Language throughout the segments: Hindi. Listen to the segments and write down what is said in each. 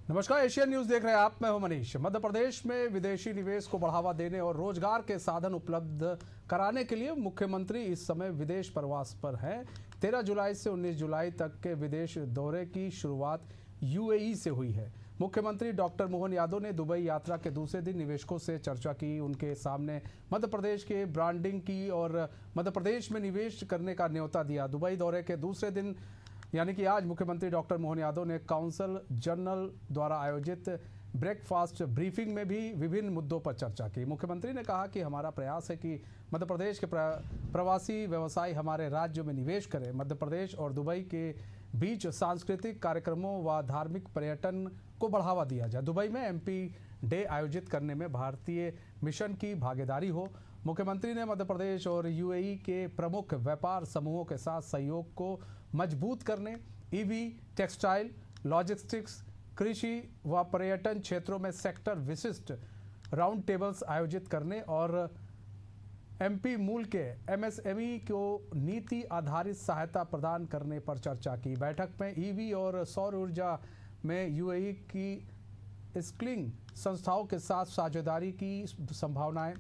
नमस्कार, एशियन न्यूज देख रहे हैं आप। मैं हूं मनीष। मध्य प्रदेश में विदेशी निवेश को बढ़ावा देने और रोजगार के साधन उपलब्ध कराने के लिए मुख्यमंत्री इस समय विदेश प्रवास पर हैं। 13 जुलाई से 19 जुलाई तक के विदेश दौरे की शुरुआत यूएई से हुई है। मुख्यमंत्री डॉक्टर मोहन यादव ने दुबई यात्रा के दूसरे दिन निवेशकों से चर्चा की, उनके सामने मध्य प्रदेश के ब्रांडिंग की और मध्य प्रदेश में निवेश करने का न्योता दिया। दुबई दौरे के दूसरे दिन यानी कि आज मुख्यमंत्री डॉक्टर मोहन यादव ने काउंसिल जनरल द्वारा आयोजित ब्रेकफास्ट ब्रीफिंग में भी विभिन्न मुद्दों पर चर्चा की। मुख्यमंत्री ने कहा कि हमारा प्रयास है कि मध्य प्रदेश के प्रवासी व्यवसायी हमारे राज्य में निवेश करें। मध्य प्रदेश और दुबई के बीच सांस्कृतिक कार्यक्रमों व धार्मिक पर्यटन को बढ़ावा दिया जाए। दुबई में एमपी डे आयोजित करने में भारतीय मिशन की भागीदारी हो। मुख्यमंत्री ने मध्य प्रदेश और यूएई के प्रमुख व्यापार समूहों के साथ सहयोग को मजबूत करने, ईवी, टेक्सटाइल, लॉजिस्टिक्स, कृषि व पर्यटन क्षेत्रों में सेक्टर विशिष्ट राउंड टेबल्स आयोजित करने और एमपी मूल के एमएसएमई को नीति आधारित सहायता प्रदान करने पर चर्चा की। बैठक में ईवी और सौर ऊर्जा में यूएई की स्किलिंग संस्थाओं के साथ साझेदारी की संभावनाएं,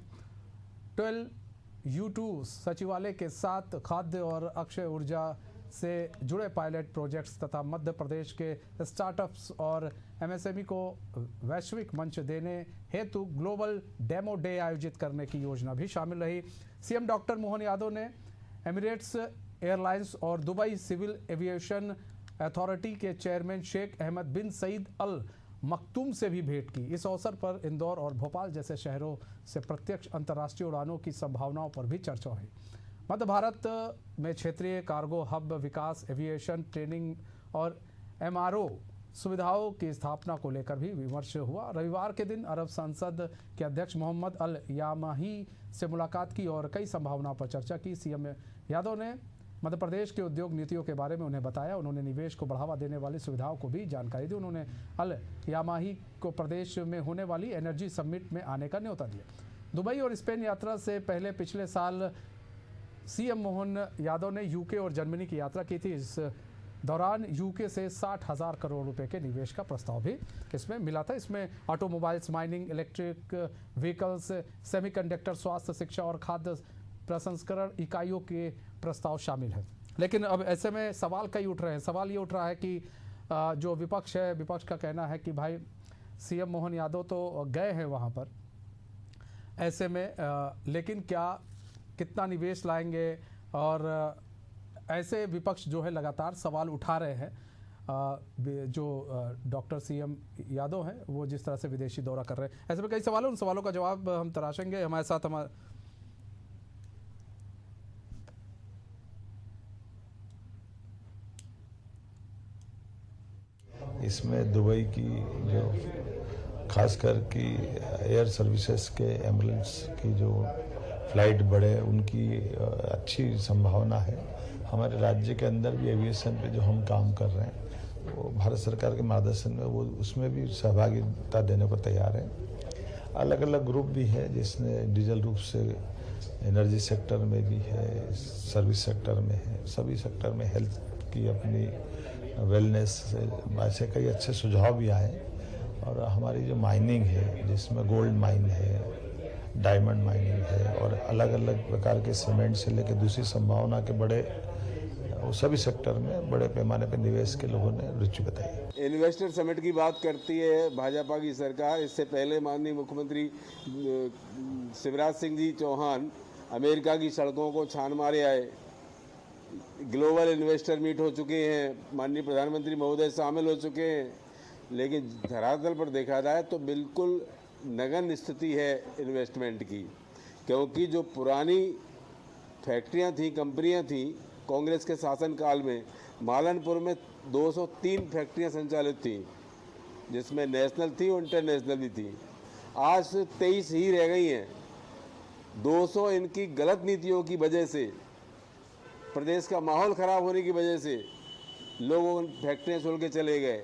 12U2 सचिवालय के साथ खाद्य और अक्षय ऊर्जा से जुड़े पायलट प्रोजेक्ट्स तथा मध्य प्रदेश के स्टार्टअप्स और एमएसएमई को वैश्विक मंच देने हेतु ग्लोबल डेमो डे आयोजित करने की योजना भी शामिल रही। सीएम डॉक्टर मोहन यादव ने एमिरेट्स एयरलाइंस और दुबई सिविल एविएशन अथॉरिटी के चेयरमैन शेख अहमद बिन सईद अल मखतूम से भी भेंट की। इस अवसर पर इंदौर और भोपाल जैसे शहरों से प्रत्यक्ष अंतर्राष्ट्रीय उड़ानों की संभावनाओं पर भी चर्चा हुई। मध्य भारत में क्षेत्रीय कार्गो हब विकास, एविएशन ट्रेनिंग और एमआरओ सुविधाओं की स्थापना को लेकर भी विमर्श हुआ। रविवार के दिन अरब संसद के अध्यक्ष मोहम्मद अल यामाही से मुलाकात की और कई संभावनाओं पर चर्चा की। सीएम यादव ने मध्य प्रदेश के उद्योग नीतियों के बारे में उन्हें बताया। उन्होंने निवेश को बढ़ावा देने वाली सुविधाओं को भी जानकारी दी। उन्होंने अल यामाही को प्रदेश में होने वाली एनर्जी समिट में आने का न्योता दिया। दुबई और स्पेन यात्रा से पहले पिछले साल सीएम मोहन यादव ने यूके और जर्मनी की यात्रा की थी। इस दौरान यूके से 60,000 करोड़ रुपए के निवेश का प्रस्ताव भी इसमें मिला था। इसमें automobiles, mining, electric vehicles, semiconductor, स्वास्थ्य, शिक्षा और खाद्य प्रसंस्करण इकाइयों के प्रस्ताव शामिल है। लेकिन अब ऐसे में सवाल कई उठ रहे हैं। सवाल ये उठ रहा है कि जो विपक्ष है, विपक्ष का कहना है कि भाई सीएम मोहन यादव तो गए हैं वहाँ पर, ऐसे में लेकिन कितना निवेश लाएंगे, और ऐसे विपक्ष जो है लगातार सवाल उठा रहे हैं। जो डॉक्टर सीएम यादव हैं वो जिस तरह से विदेशी दौरा कर रहे हैं, ऐसे में कई सवाल हैं। उन सवालों का जवाब हम तराशेंगे। हमारे साथ इसमें दुबई की जो खासकर की एयर सर्विसेज के एम्बुलेंस की जो फ्लाइट बढ़े, उनकी अच्छी संभावना है। हमारे राज्य के अंदर भी एविएशन पे जो हम काम कर रहे हैं वो भारत सरकार के मार्गदर्शन में वो उसमें भी सहभागिता देने को तैयार है। अलग अलग ग्रुप भी है जिसने डीजल रूप से एनर्जी सेक्टर में भी है, सर्विस सेक्टर में है, सभी सेक्टर में हेल्थ की अपनी वेलनेस से कई अच्छे सुझाव भी आए। और हमारी जो माइनिंग है जिसमें गोल्ड माइन है, डायमंड माइनिंग है और अलग अलग प्रकार के सीमेंट से लेकर दूसरी संभावना के बड़े वो सभी सेक्टर में बड़े पैमाने पर निवेश के लोगों ने रुचि बताई। इन्वेस्टर समिट की बात करती है भाजपा की सरकार। इससे पहले माननीय मुख्यमंत्री शिवराज सिंह जी चौहान अमेरिका की सड़कों को छान मारे आए। ग्लोबल इन्वेस्टर मीट हो चुके हैं, माननीय प्रधानमंत्री महोदय शामिल हो चुके हैं, लेकिन धरातल पर देखा जाए तो बिल्कुल नगण्य स्थिति है इन्वेस्टमेंट की। क्योंकि जो पुरानी फैक्ट्रियां थी, कंपनियां थी कांग्रेस के शासनकाल में, मालनपुर में 203 फैक्ट्रियां संचालित थी जिसमें नेशनल थी और इंटरनेशनल भी थी। आज 23 ही रह गई हैं। 200 इनकी गलत नीतियों की वजह से, प्रदेश का माहौल ख़राब होने की वजह से लोग फैक्ट्रियाँ छोड़ के चले गए।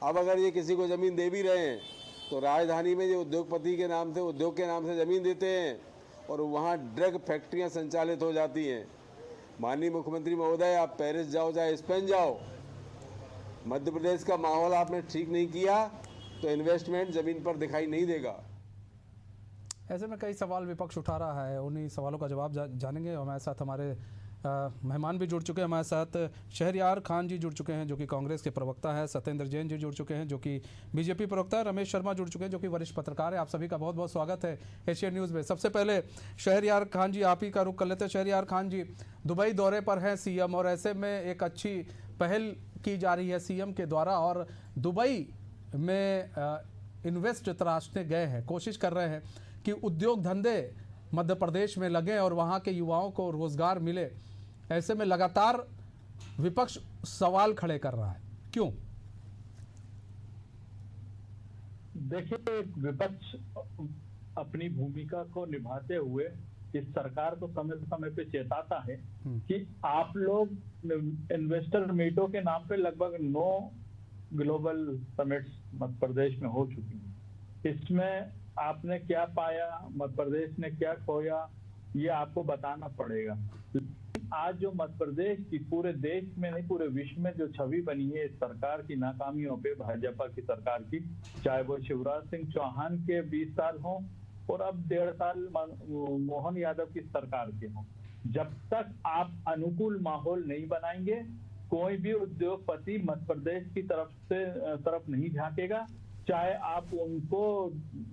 अब अगर ये किसी को ज़मीन दे भी रहे हैं तो राजधानी में जो उद्योगपति के नाम से, उद्योग के नाम से ज़मीन देते हैं और वहाँ ड्रग फैक्ट्रियाँ संचालित हो जाती हैं। माननीय मुख्यमंत्री महोदय, आप पेरिस जाओ चाहे स्पेन जाओ, मध्य प्रदेश का माहौल आपने ठीक नहीं किया तो इन्वेस्टमेंट ज़मीन पर दिखाई नहीं देगा। ऐसे में कई सवाल विपक्ष उठा रहा है, उन्हीं सवालों का जवाब जानेंगे। हमारे साथ हमारे मेहमान भी जुड़ चुके हैं। हमारे साथ शहरयार खान जी जुड़ चुके हैं जो कि कांग्रेस के प्रवक्ता है, सत्येंद्र जैन जी जुड़ चुके हैं जो कि बीजेपी प्रवक्ता है, रमेश शर्मा जुड़ चुके हैं जो कि वरिष्ठ पत्रकार है। आप सभी का बहुत बहुत स्वागत है एशियन न्यूज़ में। सबसे पहले शहरयार खान जी, आप ही का रुख कर लेते हैं। शहरयार खान जी, दुबई दौरे पर है सीएम और ऐसे में एक अच्छी पहल की जा रही है सीएम के द्वारा और दुबई में इन्वेस्ट तराशने गए हैं, कोशिश कर रहे हैं कि उद्योग धंधे मध्य प्रदेश में लगें और वहाँ के युवाओं को रोजगार मिले। ऐसे में लगातार विपक्ष सवाल खड़े कर रहा है, क्यों? देखिए, विपक्ष अपनी भूमिका को निभाते हुए इस सरकार को समय समय पे चेताता है कि आप लोग इन्वेस्टर मीटों के नाम पे लगभग 9 ग्लोबल समिट्स मध्य प्रदेश में हो चुकी हैं। इसमें आपने क्या पाया, मध्य प्रदेश ने क्या खोया, ये आपको बताना पड़ेगा। आज जो मध्य प्रदेश की पूरे देश में नहीं पूरे विश्व में जो छवि बनी है इस सरकार की नाकामियों पे, भाजपा की सरकार की, चाहे वो शिवराज सिंह चौहान के 20 साल हों और अब 1.5 साल मोहन यादव की सरकार के हों, जब तक आप अनुकूल माहौल नहीं बनाएंगे कोई भी उद्योगपति मध्य प्रदेश की तरफ नहीं झांकेगा। चाहे आप उनको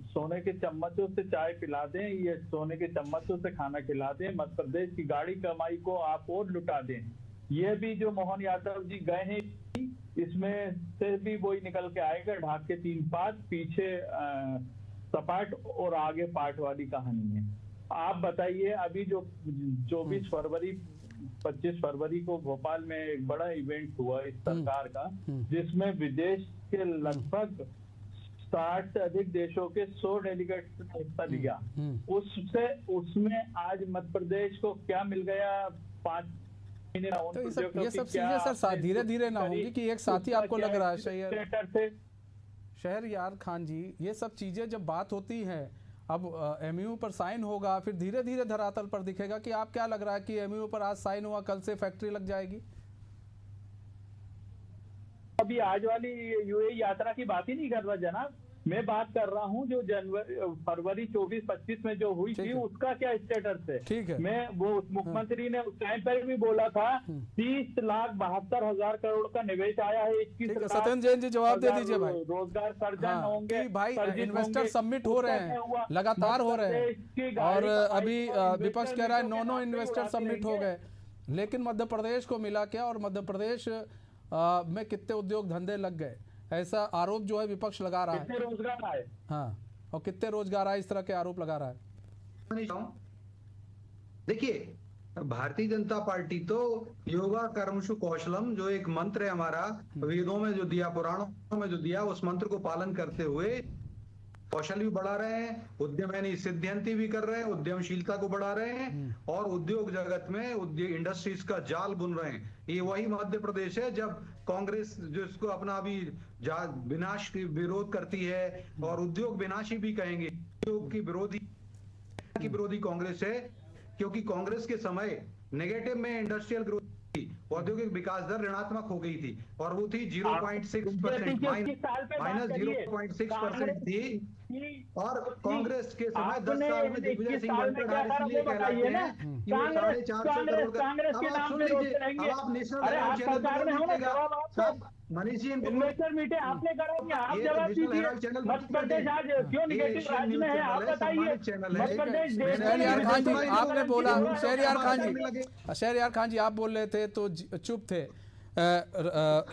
सोने के चम्मचों से चाय पिला दें या सोने के चम्मचों से खाना खिला दें, मध्य प्रदेश की गाड़ी कमाई को आप और लुटा दें। ये भी जो मोहन यादव जी गए हैं इसमें से भी वही निकल के आएगा, ढाक के 3 पात, पीछे सपाट और आगे पाट वाली कहानी है। आप बताइए, अभी जो 24 फरवरी 25 फरवरी को भोपाल में एक बड़ा इवेंट हुआ इस सरकार का, जिसमें विदेश के लगभग 60 से अधिक देशों के 100 डेलीगेट्स ने हिस्सा लिया। उसमें आज मध्य प्रदेश को क्या मिल गया? 5 महीने। तो ये सब चीजें सर धीरे धीरे ना होंगी कि एक साथी आपको लग रहा है शहरयार खान जी, ये सब चीजें जब बात होती है, अब एमयू पर साइन होगा, फिर धीरे धीरे धरातल पर दिखेगा कि आप क्या लग रहा है कि एमयू पर आज साइन हुआ, कल से फैक्ट्री लग जाएगी? अभी आज वाली यूएई यात्रा की बात ही नहीं कर रहा जनाब, मैं बात कर रहा हूँ जो फरवरी 24-25 में जो हुई थी उसका क्या स्टेटस है। ठीक है, मैं वो मुख्यमंत्री ने उस टाइम पर भी बोला था 30,72,000 करोड़ का निवेश आया है। 21 सत्येंद्र जैन जी जवाब दे दीजिए भाई। रोजगार सर्जन होंगे भाई, इन्वेस्टर सबमिट हो रहे हैं, लगातार हो रहे हैं और अभी विपक्ष कह रहा है 9 इन्वेस्टर सबमिट हो गए, लेकिन मध्य प्रदेश को मिला क्या और मध्य प्रदेश में कितने उद्योग धंधे लग गए, ऐसा आरोप जो है विपक्ष लगा रहा है। कितने रोजगार आए? हाँ, और कितने रोजगार आए, इस तरह के आरोप लगा रहा है। देखिए, भारतीय जनता पार्टी तो योगा कर्मसु कौशलम जो एक मंत्र है हमारा, वेदों में जो दिया, पुराणों में जो दिया, उस मंत्र को पालन करते हुए कौशल भी बढ़ा रहे हैं, उद्यम यानी सिद्ध्यंती भी कर रहे हैं, उद्यमशीलता को बढ़ा रहे हैं और उद्योग जगत में इंडस्ट्रीज का जाल बुन रहे हैं। ये वही मध्य प्रदेश है जब कांग्रेस जो इसको अपना अभी विनाश की विरोध करती है और उद्योग विनाशी भी कहेंगे, उद्योग की विरोधी कांग्रेस है, क्योंकि कांग्रेस के समय नेगेटिव में इंडस्ट्रियल ग्रोथ थी, औद्योगिक विकास दर ऋणात्मक हो गई थी और वो थी 0.6%, माइनस 0.6% थी। और कांग्रेस के समय 10 साल में दिग्विजय सिंह बनकर इसलिए कहलाते हैं कि वो 450 करोड़ का। अब आप सुन लीजिए, अब आप national Herald channel Manish ji investor meeting आपने करा कि आप जवाब दीजिए। मध्य प्रदेश आज क्यों निगेटिव राज्य में है, आप बताइए। मध्य प्रदेश शहरयार खान जी आपने बोला, शहरयार खान जी आप बोल रहे थे तो चुप थे,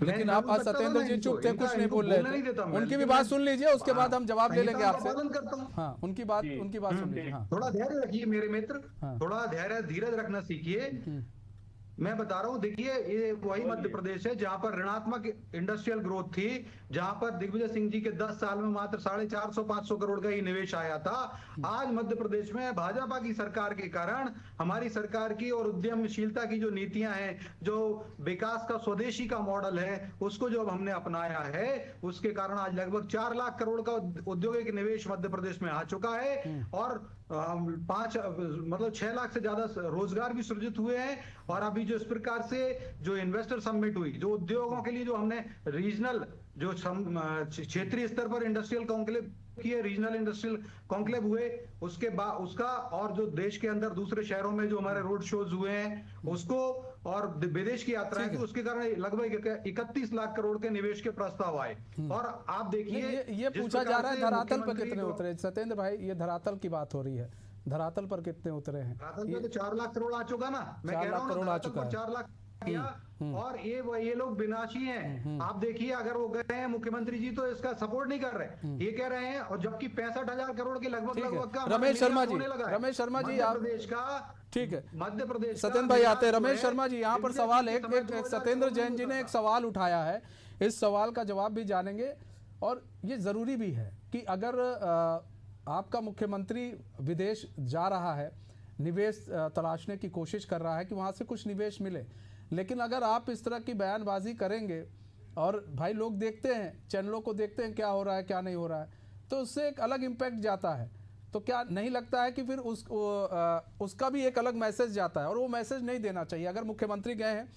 लेकिन आप आज सत्येंद्र जी चुप थे, कुछ नहीं बोल रहे थे। उनकी भी बात सुन लीजिए, उसके बाद हम जवाब ले लेंगे आपसे। हाँ, उनकी बात सुन लीजिए। हाँ, थोड़ा धैर्य रखिए मेरे मित्र, थोड़ा धैर्य धीरज रखना सीखिए। मैं बता रहा हूं, देखिए ये वही मध्य प्रदेश है जहां पर ऋणात्मक इंडस्ट्रियल ग्रोथ थी, जहां पर दिग्विजय सिंह जी के 10 साल में मात्र 450-500 करोड़ का ही निवेश आया था। आज मध्य प्रदेश में भाजपा की सरकार के कारण, हमारी सरकार की और उद्यमशीलता की जो नीतियां हैं, जो विकास का स्वदेशी का मॉडल है, उसको जो हमने अपनाया है, उसके कारण आज लगभग 4 लाख करोड़ का औद्योगिक निवेश मध्य प्रदेश में आ चुका है और 6 लाख से ज्यादा रोजगार भी सृजित हुए हैं। और अभी जो इस प्रकार से जो इन्वेस्टर समिट हुई, जो उद्योगों के लिए जो हमने रीजनल जो क्षेत्रीय स्तर पर इंडस्ट्रियल कॉन्क्लेव किए, रीजनल इंडस्ट्रियल कॉन्क्लेव हुए, उसके बाद उसका और जो देश के अंदर दूसरे शहरों में जो हमारे रोड शोज हुए हैं उसको, और विदेश की यात्राएं थी, उसके कारण लगभग 31 लाख करोड़ के निवेश के प्रस्ताव आए। और आप देखिए ये पूछा जा रहा है धरातल पर कितने उतरे सत्येंद्र भाई, ये धरातल की बात हो रही है, धरातल पर कितने उतरे हैं? धरातल पे तो 4 लाख करोड़ आ चुका ना, मैं कह रहा हूँ करोड़ आ चुका है, 4 लाख किया। और ये लोग विनाशी हैं। आप देखिए, अगर वो गए हैं मुख्यमंत्री जी तो इसका सपोर्ट नहीं कर रहे, ये कह रहे हैं, और जबकि 65,000 करोड़ के लगभग का रमेश शर्मा जी आप प्रदेश का, ठीक है, मध्य प्रदेश सत्येंद्र भाई आते हैं। रमेश शर्मा जी यहाँ पर सवाल एक सत्येंद्र जैन जी ने एक सवाल उठाया है, इस सवाल का जवाब भी जानेंगे, और ये जरूरी भी है कि अगर आपका मुख्यमंत्री विदेश जा रहा है, निवेश तलाशने की कोशिश कर रहा है कि वहाँ से कुछ निवेश मिले, लेकिन अगर आप इस तरह की बयानबाजी करेंगे, और भाई लोग देखते हैं, चैनलों को देखते हैं क्या हो रहा है क्या नहीं हो रहा है, तो उससे एक अलग इम्पैक्ट जाता है। तो क्या नहीं लगता है कि फिर उसका भी एक अलग मैसेज जाता है, और वो मैसेज नहीं देना चाहिए। अगर मुख्यमंत्री गए हैं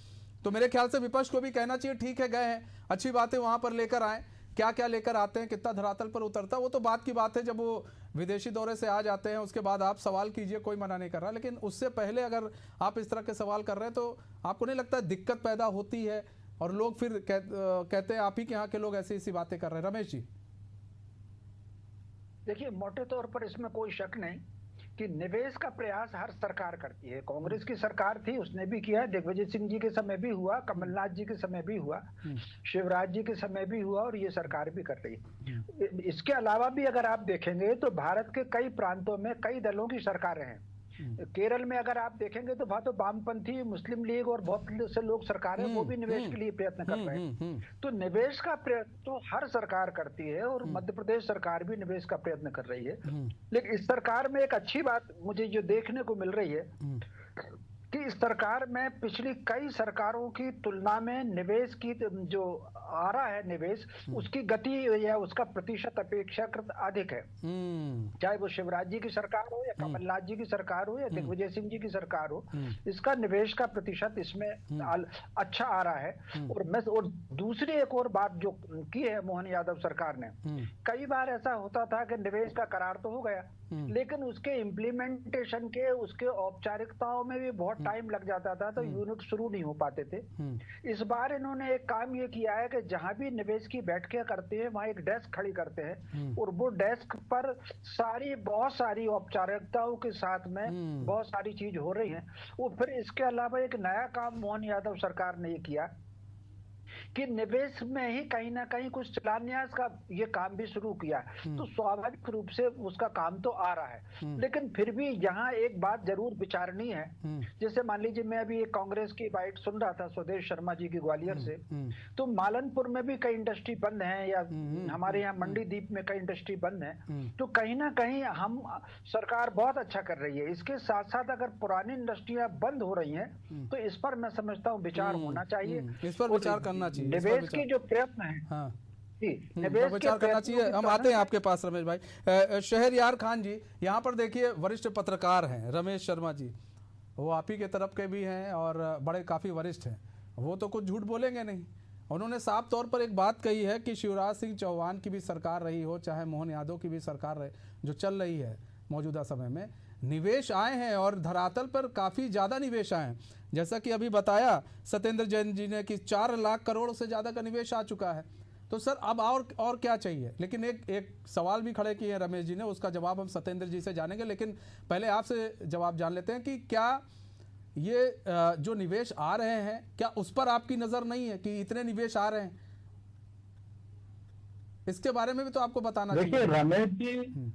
तो मेरे ख्याल से विपक्ष को भी कहना चाहिए ठीक है गए हैं, अच्छी बात है, वहाँ पर लेकर आए, क्या क्या लेकर आते हैं, कितना धरातल पर उतरता है, वो तो बात की बात है, जब वो विदेशी दौरे से आ जाते हैं उसके बाद आप सवाल कीजिए, कोई मना नहीं कर रहा, लेकिन उससे पहले अगर आप इस तरह के सवाल कर रहे हैं तो आपको नहीं लगता है दिक्कत पैदा होती है, और लोग फिर कहते हैं आप ही के यहाँ के लोग ऐसी ऐसी बातें कर रहे हैं? रमेश जी देखिए, मोटे तौर पर इसमें कोई शक नहीं कि निवेश का प्रयास हर सरकार करती है। कांग्रेस की सरकार थी, उसने भी किया, दिग्विजय सिंह जी के समय भी हुआ, कमलनाथ जी के समय भी हुआ, शिवराज जी के समय भी हुआ, और ये सरकार भी कर रही है। इसके अलावा भी अगर आप देखेंगे तो भारत के कई प्रांतों में कई दलों की सरकारें हैं। केरल में अगर आप देखेंगे तो वहां तो वामपंथी, मुस्लिम लीग और बहुत से लोग सरकारें वो भी निवेश के लिए प्रयत्न कर रहे हैं। तो निवेश का प्रयत्न तो हर सरकार करती है, और मध्य प्रदेश सरकार भी निवेश का प्रयत्न कर रही है। लेकिन इस सरकार में एक अच्छी बात मुझे जो देखने को मिल रही है कि इस सरकार में पिछली कई सरकारों की तुलना में निवेश की जो आ रहा है निवेश, उसकी गति या उसका प्रतिशत अपेक्षाकृत अधिक है। चाहे वो शिवराज जी की सरकार हो या कमलनाथ जी की सरकार हो या दिग्विजय सिंह जी की सरकार हो, इसका निवेश का प्रतिशत इसमें अच्छा आ रहा है। और दूसरी एक और बात जो की है मोहन यादव सरकार ने, कई बार ऐसा होता था कि निवेश का करार तो हो गया, लेकिन उसके इम्प्लीमेंटेशन के, उसके औपचारिकताओं में भी बहुत टाइम लग जाता था, तो यूनिट शुरू नहीं हो पाते थे। इस बार इन्होंने एक काम ये किया है कि जहां भी निवेश की बैठकें करते हैं वहां एक डेस्क खड़ी करते हैं, और वो डेस्क पर बहुत सारी औपचारिकताओं के साथ में बहुत सारी चीज हो रही है। वो फिर इसके अलावा एक नया काम मोहन यादव सरकार ने ये किया कि निवेश में ही कहीं ना कहीं कुछ शिलान्यास का ये काम भी शुरू किया। तो स्वाभाविक रूप से उसका काम तो आ रहा है, लेकिन फिर भी यहाँ एक बात जरूर विचारनी है। जैसे मान लीजिए, मैं अभी एक कांग्रेस की बाइट सुन रहा था स्वदेश शर्मा जी की ग्वालियर से, तो मालनपुर में भी कई इंडस्ट्री बंद है, या हमारे यहाँ मंडी द्वीप में कई इंडस्ट्री बंद है। तो कहीं ना कहीं हम सरकार बहुत अच्छा कर रही है। इसके साथ साथ अगर पुरानी इंडस्ट्रियां बंद हो रही हैं तो इस पर मैं समझता हूँ विचार होना चाहिए, इस पर विचार करना चाहिए। निवेश की जो प्रयत्न है, हाँ, निवेश विचार करना चाहिए। हम आते हैं आपके पास रमेश भाई। शहरयार खान जी, यहाँ पर देखिए वरिष्ठ पत्रकार हैं रमेश शर्मा जी, वो आप ही के तरफ के भी हैं और बड़े काफ़ी वरिष्ठ हैं, वो तो कुछ झूठ बोलेंगे नहीं। उन्होंने साफ तौर पर एक बात कही है कि शिवराज सिंह चौहान की भी सरकार रही हो, चाहे मोहन यादव की भी सरकार रहे, जो चल रही है मौजूदा समय में, निवेश आए हैं और धरातल पर काफ़ी ज़्यादा निवेश आए हैं। जैसा कि अभी बताया सत्येंद्र जैन जी ने कि 4 लाख करोड़ से ज़्यादा का निवेश आ चुका है। तो सर अब और क्या चाहिए? लेकिन एक सवाल भी खड़े किए हैं रमेश जी ने, उसका जवाब हम सत्येंद्र जी से जानेंगे, लेकिन पहले आपसे जवाब जान लेते हैं कि क्या ये जो निवेश आ रहे हैं, क्या उस पर आपकी नज़र नहीं है कि इतने निवेश आ रहे हैं? इसके बारे में भी तो आपको बताना चाहिए। देखिए,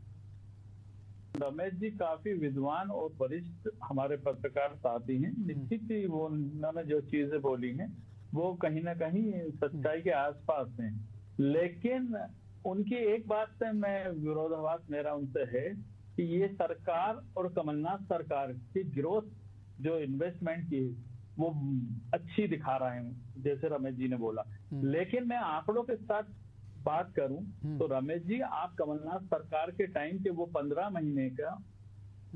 रमेश जी काफी विद्वान और वरिष्ठ हमारे पत्रकार साथी हैं। निश्चित ही वो उन्होंने जो चीजें बोली हैं वो कहीं ना कहीं सच्चाई के आसपास हैं, लेकिन उनकी एक बात से मैं विरोधाभास मेरा उनसे है कि ये सरकार और कमलनाथ सरकार की ग्रोथ जो इन्वेस्टमेंट की वो अच्छी दिखा रहे हैं, जैसे रमेश जी ने बोला। लेकिन मैं आंकड़ों के साथ बात करूं तो रमेश जी, आप कमलनाथ सरकार के टाइम के वो 15 महीने का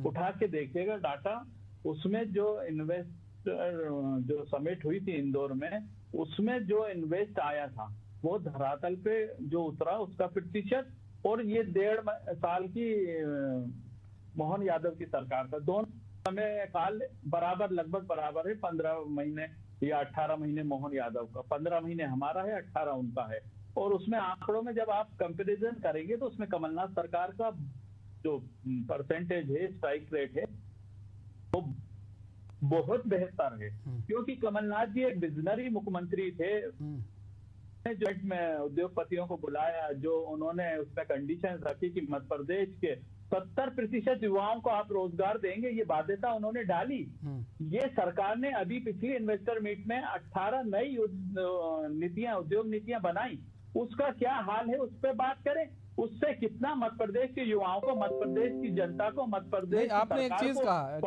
उठा के देखिएगा डाटा, उसमें जो जो समिट हुई थी इंदौर में, उसमें जो इन्वेस्ट आया था वो धरातल पे जो उतरा उसका प्रतिशत, और ये 1.5 साल की मोहन यादव की सरकार था, दोनों समय काल बराबर, लगभग बराबर है। 15 महीने या 18 महीने मोहन यादव का, 15 महीने हमारा है, 18 उनका है। और उसमें आंकड़ों में जब आप कंपैरिजन करेंगे तो उसमें कमलनाथ सरकार का जो परसेंटेज है, स्ट्राइक रेट है, वो बहुत बेहतर है, क्योंकि कमलनाथ जी एक विजनरी मुख्यमंत्री थे। जो में उद्योगपतियों को बुलाया, जो उन्होंने उसमें कंडीशन रखी कि मध्य प्रदेश के 70% युवाओं को आप रोजगार देंगे, ये बाध्यता उन्होंने डाली। ये सरकार ने अभी पिछली इन्वेस्टर मीट में 18 नई नीतियां, उद्योग नीतियां बनाई, उसका क्या हाल है उस पर बात करें। उससे कितना मध्य प्रदेश के युवाओं को, मध्य प्रदेश की जनता को, मध्य प्रदेश आपने एक चीज कहा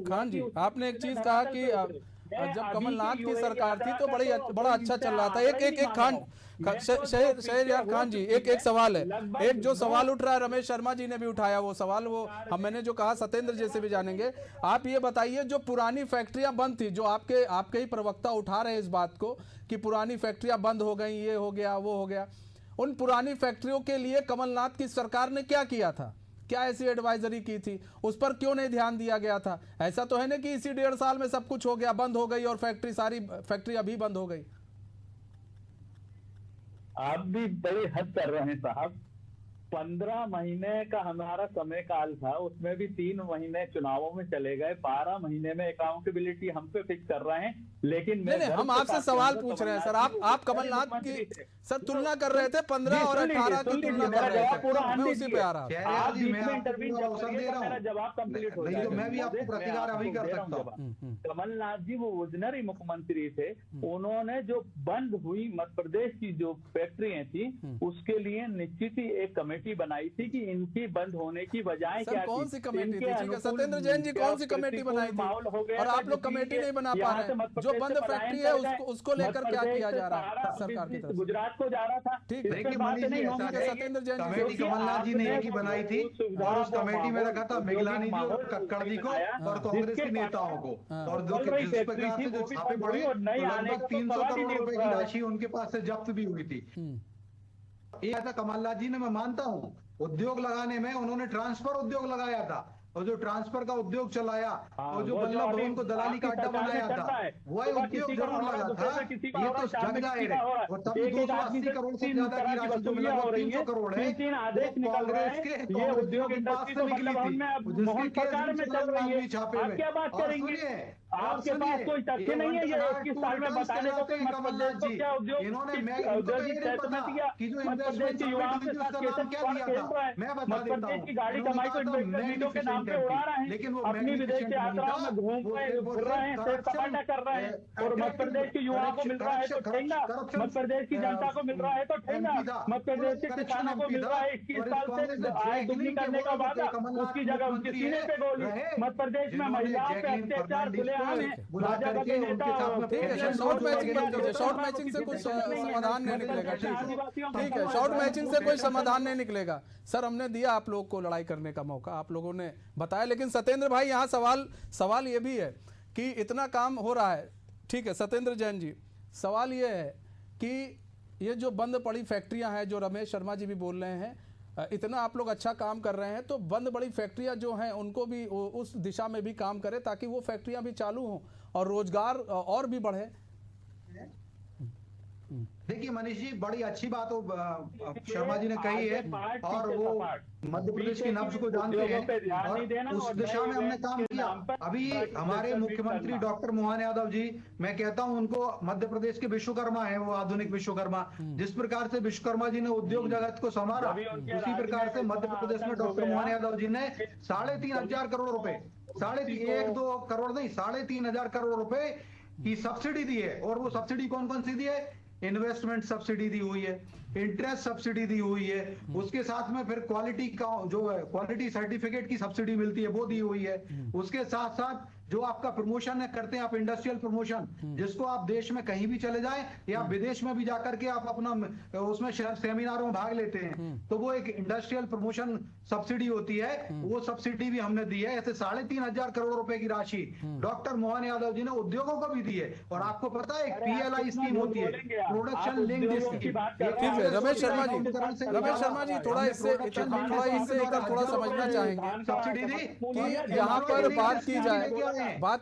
खान जी, आपने एक चीज कहा कि जब कमलनाथ की सरकार थी तो बड़ा अच्छा चल रहा था। एक खान शहरयार खान जी, एक सवाल है, एक जो सवाल उठ रहा है, रमेश शर्मा जी ने भी उठाया वो सवाल, वो मैंने जो कहा सत्येंद्र जी से भी जानेंगे। आप ये बताइए, जो पुरानी फैक्ट्रियां बंद थी, जो आपके ही प्रवक्ता उठा रहे हैं इस बात को कि पुरानी फैक्ट्रियां बंद हो गई, ये हो गया, वो हो गया, उन पुरानी फैक्ट्रियों के लिए कमलनाथ की सरकार ने क्या किया था? क्या ऐसी एडवाइजरी की थी? उस पर क्यों नहीं ध्यान दिया गया था? ऐसा तो है ना कि इसी 1.5 साल में सब कुछ हो गया, बंद हो गई और सारी फैक्ट्री अभी बंद हो गई। आप भी बड़ी हद कर रहे हैं साहब। 15 महीने का हमारा समय काल था, उसमें भी 3 महीने चुनावों में चले गए, 12 महीने में अकाउंटेबिलिटी हम पे फिक्स कर रहे हैं। लेकिन नहीं, हम आपसे सवाल पूछ रहे हैं सर। आप कमलनाथ की सर तुलना कर रहे थे, 15 और 18 की तुलना कर रहे थे, मैं उसी पे आ रहा हूँ। मैं भी आपको प्रतिकार अभी कर सकता हूँ। कमलनाथ जी वो विजनरी मुख्यमंत्री थे, उन्होंने जो बंद हुई मध्य प्रदेश की जो फैक्ट्रियां थी, उसके लिए निश्चित ही एक कमेटी बनाई थी कि इनकी बंद होने की वजह क्या, कौन सी कमेटी थी? सत्येंद्र जैन जी, कौन सी कमेटी बनाई थी? और आप लोग कमेटी नहीं बना पा रहे हैं। जो बंद फैक्ट्री है उसको लेकर क्या किया जा रहा है सरकार की तरफ? गुजरात को जा रहा था। ठीक है, सत्येंद्र जैन कमेटी कमेटी जी ने एक ही बनाई थी, और उस कमेटी में रखा था मिगलानी जी और कक्कड़ जी को और कांग्रेस के नेताओं को, और जिस प्रकार से जो छापे पड़े, लगभग 300 करोड़ रुपए की राशि उनके पास से जब्त भी हुई थी। ये था कमलनाथ जी ने, मैं मानता हूँ उद्योग लगाने में उन्होंने ट्रांसफर उद्योग लगाया था, और जो ट्रांसफर का उद्योग चलाया, और जो बल्लभ भवन को दलाली का अड्डा बनाया था, वही उद्योग जरूर लगा था। ये तो जग जाहिर है। और तब 280 करोड़ से ज्यादा की राशि जो लगभग 300 करोड़ है, कांग्रेस के उद्योग पास से निकली थी, जिसके केस चल रही है छापे में। और सुनिए, आपके पास कोई तथ्य नहीं है ये 21 साल में बताने को कमलनाथ जी, इन्होंने मैं कि जो इन्वेस्टमेंट युवाओं के साथ क्या दिया था, मैं बता देता हूँ। की गाड़ी कमाई को इन्वेस्टमेंटों के नाम पे उड़ा रहे हैं, लेकिन वो अपनी विदेश यात्राओं में घूम रहे, फिर रहे हैं, सेर सपाटा कर रहे हैं, और मध्य प्रदेश के युवाओं को मिल रहा है तो ठेंगा, मध्य प्रदेश की जनता को मिल रहा है तो ठेंगा, मध्य प्रदेश के किसानों को मिल रहा है 21 साल से आय दुगनी करने का वादा, उसकी जगह उनके सीने पे गोली। मध्य प्रदेश में महिलाओं पे अत्याचार खुलेआम है, भाजपा के नेता। शॉर्ट मैचिंग मत कीजिए, शॉर्ट मैचिंग से कुछ समाधान नहीं निकलेगा। ठीक है, शॉर्ट मैचिंग से कोई समाधान नहीं निकलेगा। सर, हमने दिया आप लोग को लड़ाई करने का मौका, आप लोगों ने बताया, लेकिन सत्येंद्र भाई यहाँ सवाल ये भी है कि इतना काम हो रहा है, ठीक है सत्येंद्र जैन जी, सवाल ये है कि ये जो बंद पड़ी फैक्ट्रियां हैं, जो रमेश शर्मा जी भी बोल रहे हैं, इतना आप लोग अच्छा काम कर रहे हैं, तो बंद बड़ी फैक्ट्रियां जो हैं उनको भी उस दिशा में भी काम करें ताकि वो फैक्ट्रियां भी चालू हों और रोजगार और भी बढ़े। देखिए मनीष जी, बड़ी अच्छी बात शर्मा जी ने कही है, और वो मध्य प्रदेश की नब्ज को जानते हैं, और उस दिशा में हमने काम किया। अभी हमारे मुख्यमंत्री डॉक्टर मोहन यादव जी, मैं कहता हूं उनको मध्य प्रदेश के विश्वकर्मा हैं, वो आधुनिक विश्वकर्मा। जिस प्रकार से विश्वकर्मा जी ने उद्योग जगत को संभाला, उसी प्रकार से मध्य प्रदेश में डॉक्टर मोहन यादव जी ने 3,500 करोड़ रुपए, 1-2 करोड़ नहीं, 3,500 करोड़ रुपए की सब्सिडी दी है। और वो सब्सिडी कौन कौन सी दी है? इन्वेस्टमेंट सब्सिडी दी हुई है, इंटरेस्ट सब्सिडी दी हुई है, उसके साथ में फिर क्वालिटी का जो है क्वालिटी सर्टिफिकेट की सब्सिडी मिलती है वो दी हुई है, उसके साथ साथ जो आपका प्रमोशन है करते हैं आप, इंडस्ट्रियल प्रमोशन, जिसको आप देश में कहीं भी चले जाएं या विदेश में भी जाकर के आप अपना उसमें सेमिनारों में भाग लेते हैं, तो वो एक इंडस्ट्रियल प्रमोशन सब्सिडी होती है, वो सब्सिडी भी हमने दी है। ऐसे 3,500 करोड़ रुपए की राशि डॉक्टर मोहन यादव जी ने उद्योगों को भी दी है। और आपको पता है एक PLI स्कीम होती है, प्रोडक्शन लिंक्ड स्कीम। ठीक है रमेश शर्मा जी, थोड़ा इससे थोड़ा समझना चाहेंगे सब्सिडी दी कि यहाँ पर बात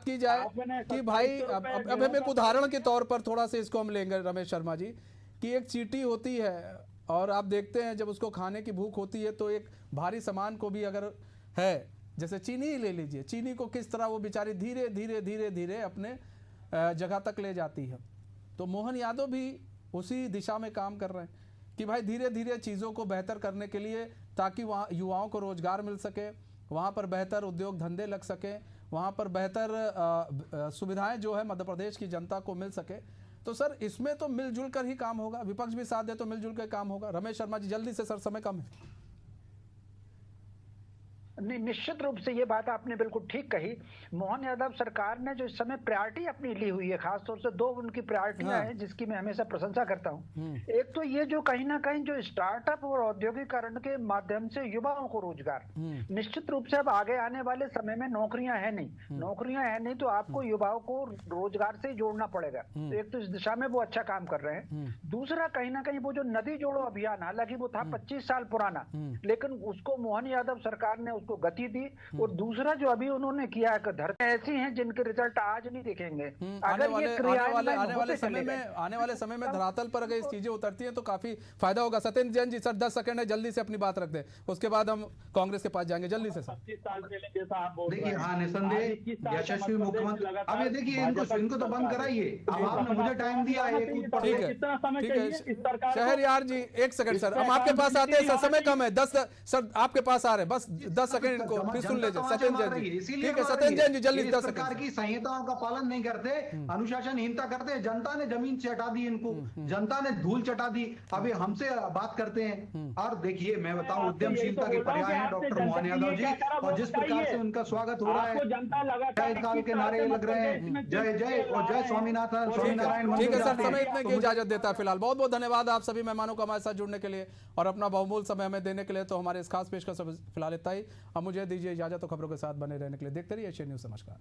की जाए कि भाई अब हम एक उदाहरण के तौर पर थोड़ा सा इसको हम लेंगे रमेश शर्मा जी, कि एक चींटी होती है और आप देखते हैं जब उसको खाने की भूख होती है तो एक भारी सामान को भी अगर है, जैसे चीनी ही ले लीजिए, चीनी को किस तरह वो बेचारी धीरे धीरे धीरे धीरे अपने जगह तक ले जाती है। तो मोहन यादव भी उसी दिशा में काम कर रहे हैं कि भाई धीरे धीरे चीज़ों को बेहतर करने के लिए, ताकि वहाँ युवाओं को रोजगार मिल सके, वहाँ पर बेहतर उद्योग धंधे लग सके, वहाँ पर बेहतर सुविधाएं जो है मध्य प्रदेश की जनता को मिल सके। तो सर इसमें तो मिलजुल कर ही काम होगा, विपक्ष भी साथ दे तो मिलजुल कर काम होगा। रमेश शर्मा जी जल्दी से, सर समय कम है। निश्चित रूप से ये बात आपने बिल्कुल ठीक कही। मोहन यादव सरकार ने जो इस समय प्रायोरिटी अपनी ली हुई है, खासतौर से 2 उनकी प्रायोरिटियां हैं जिसकी मैं हमेशा प्रशंसा करता हूं। एक तो ये जो कहीं ना कहीं जो स्टार्टअप और औद्योगिकरण के माध्यम से युवाओं को रोजगार, निश्चित रूप से अब आगे आने वाले समय में नौकरियां है नहीं तो आपको युवाओं को रोजगार से जोड़ना पड़ेगा। तो एक तो इस दिशा में वो अच्छा काम कर रहे हैं। दूसरा कहीं ना कहीं वो जो नदी जोड़ो अभियान, हालांकि वो था 25 साल पुराना, लेकिन उसको मोहन यादव सरकार ने को गति दी। और दूसरा जो अभी उन्होंने किया है, धरती ऐसी हैं जिनके रिजल्ट आज नहीं देखेंगे। अगर आने वाले समय में धरातल पर अगर इस चीजें उतरती हैं तो काफी फायदा होगा। सत्येंद्र जैन जी, सर 10 सेकंड है, जल्दी से अपनी बात रख दें, उसके बाद हम कांग्रेस के पास जाएंगे। जल्दी से सर। देखिए हाँ, निसंदेह यशस्वी मुख्यमंत्री। अब ये देखिए इनको तो बंद कराइए। अब आपने मुझे टाइम दिया है। ठीक है शहरयार जी 1 सेकंड सर, हम आपके पास आते हैं, समय कम है। 10 सर आपके पास आ रहे हैं, बस 10 सेकंड इनको फिर सुन लीजिए। सत्येंद्र जैन जी, ठीक है सत्येंद्र जैन जी जल्दी 10 सेकंड। सरकार की संहिताओं का पालन नहीं करते, अनुशासनहीनता करते, जनता ने जमीन चटा दी इनको, जनता ने धूल चटा दी। अभी हमसे बात करते हैं। और देखिए मैं बताऊं, उद्यमशीलता के पर्याय हैं डॉक्टर मोहन यादव जी, और जिस प्रकार से उनका स्वागत हो रहा है, जय काल के नारे लग रहे हैं, जय जय और जय स्वामीनाथन स्वामीनारायण। ठीक है सर, समय इतने की इजाजत देता है फिलहाल। बहुत बहुत धन्यवाद आप सभी मेहमानों को हमारे साथ जुड़ने के लिए और अपना बहुमूल्य समय हमें देने के लिए। तो हमारे इस खास पेशकश फिलहाल इतना ही। अब मुझे दीजिए इजाजत, तो खबरों के साथ बने रहने के लिए देखते रहिए एशियन न्यूज़। नमस्कार।